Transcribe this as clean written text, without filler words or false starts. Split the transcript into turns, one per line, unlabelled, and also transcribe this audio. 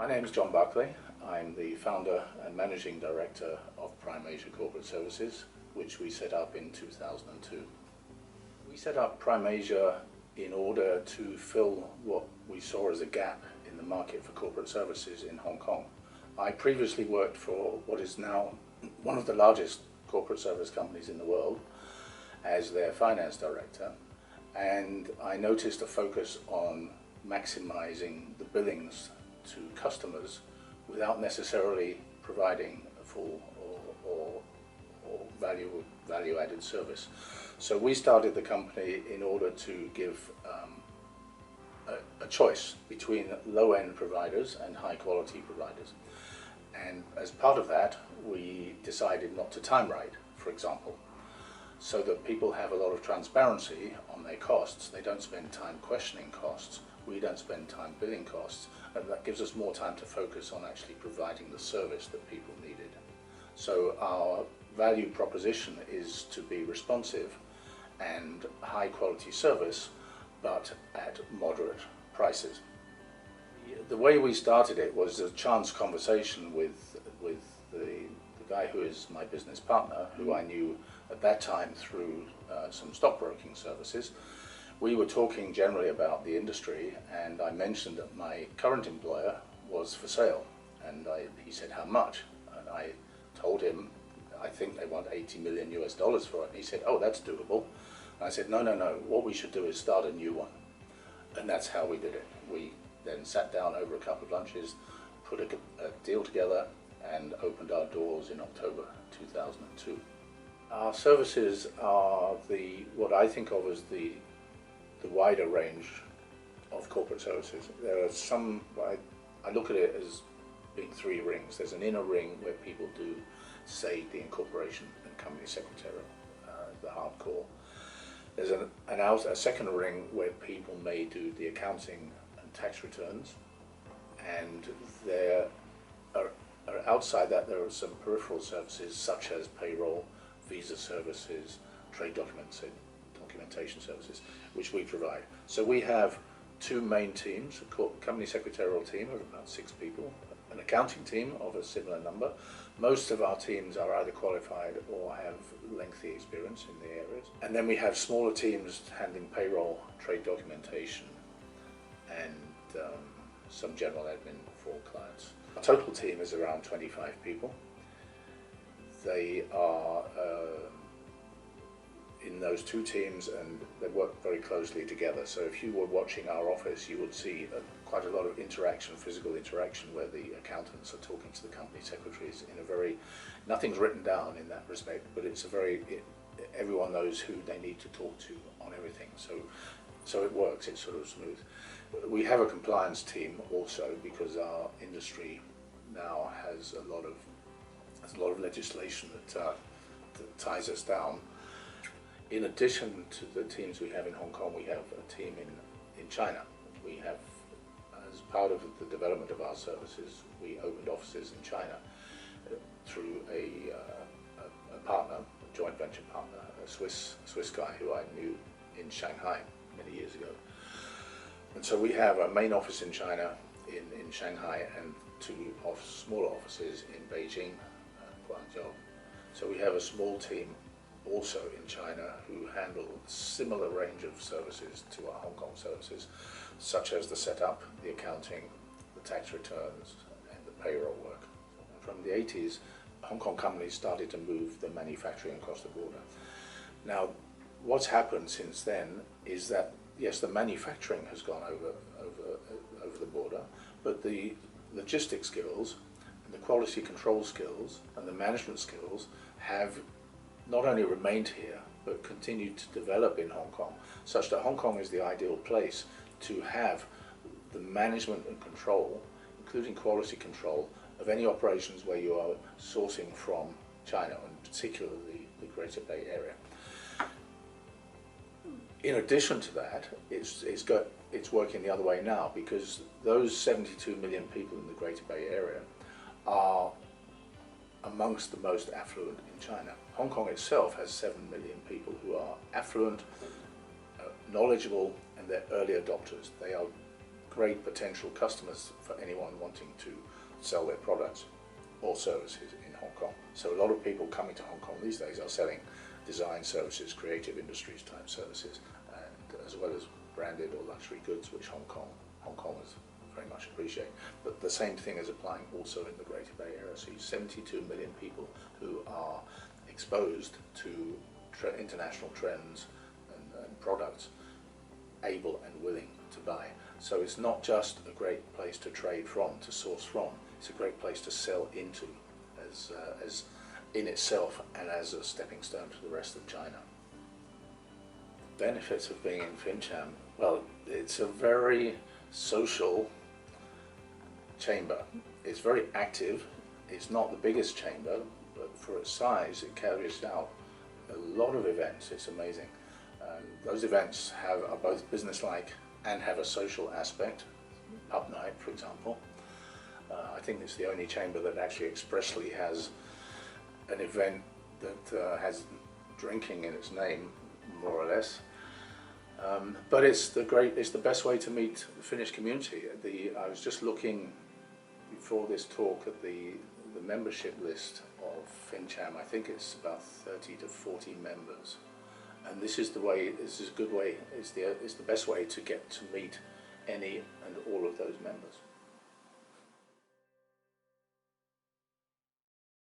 My name is John Buckley. I'm the founder and managing director of Primasia Corporate Services, which we set up in 2002. We set up Primasia in order to fill what we saw as a gap in the market for corporate services in Hong Kong. I previously worked for what is now one of the largest corporate service companies in the world as their finance director, and I noticed a focus on maximizing the billings to customers without necessarily providing a full or value-added service. So we started the company in order to give a choice between low-end providers and high-quality providers. And as part of that, we decided not to time write, for example, so that people have a lot of transparency on their costs. They don't spend time questioning costs. We don't spend time billing costs, and that gives us more time to focus on actually providing the service that people needed. So our value proposition is to be responsive and high quality service, but at moderate prices. The way we started it was a chance conversation with the guy who is my business partner, who I knew at that time through some stockbroking services. We were talking generally about the industry, and I mentioned that my current employer was for sale, and he said, how much? And I told him, I think they want $80 million US for it. And he said, oh, that's doable. And I said, no, what we should do is start a new one. And that's how we did it. We then sat down over a couple of lunches, put a deal together, and opened our doors in October 2002. Our services are what I think of as the wider range of corporate services. There are some, I look at it as being three rings. There's an inner ring where people do, say, the incorporation and company secretarial, the hardcore. There's a second ring where people may do the accounting and tax returns, and there are outside that there are some peripheral services such as payroll, visa services, trade documentation services, which we provide. So we have two main teams, a company secretarial team of about 6 people, an accounting team of a similar number. Most of our teams are either qualified or have lengthy experience in the areas. And then we have smaller teams handling payroll, trade documentation, and some general admin for clients. Our total team is around 25 people. They are in those two teams, and they work very closely together. So if you were watching our office, you would see quite a lot of interaction, physical interaction, where the accountants are talking to the company secretaries in a very, nothing's written down in that respect, but it's everyone knows who they need to talk to on everything. So it works, it's sort of smooth. We have a compliance team also, because our industry now has a lot of legislation that ties us down. In addition to the teams we have in Hong Kong, we have a team in China. We have, as part of the development of our services, we opened offices in China through a partner, a joint venture partner, a Swiss guy who I knew in Shanghai many years ago. And so we have a main office in China, in Shanghai, and 2 smaller offices in Beijing and Guangzhou. So we have a small team also in China who handle a similar range of services to our Hong Kong services, such as the setup, the accounting, the tax returns, and the payroll work. From the 80s, Hong Kong companies started to move their manufacturing across the border. Now, what's happened since then is that, yes, the manufacturing has gone over the border, but the logistics skills, and the quality control skills, and the management skills have not only remained here, but continued to develop in Hong Kong, such that Hong Kong is the ideal place to have the management and control, including quality control, of any operations where you are sourcing from China, and particularly the Greater Bay Area. In addition to that, it's working the other way now, because those 72 million people in the Greater Bay Area are amongst the most affluent in China. Hong Kong itself has 7 million people who are affluent, knowledgeable, and they're early adopters. They are great potential customers for anyone wanting to sell their products or services in Hong Kong. So a lot of people coming to Hong Kong these days are selling design services, creative industries type services, and as well as branded or luxury goods, which Hong Kongers very much appreciate. But the same thing is applying also in the Greater Bay Area. So 72 million people who are exposed to international trends and products, able and willing to buy. So it's not just a great place to trade from, to source from, it's a great place to sell into as in itself and as a stepping stone to the rest of China. Benefits of being in FinnCham, well, it's a very social chamber. It's very active. It's not the biggest chamber, but for its size it carries out a lot of events. It's amazing. Those events are both business-like and have a social aspect. Pub night, for example. I think it's the only chamber that actually expressly has an event that has drinking in its name, more or less. But it's the best way to meet the Finnish community. I was just looking before this talk at the membership list of FinnCham. I think it's about 30 to 40 members, and this is a good way. It's the best way to get to meet any and all of those members.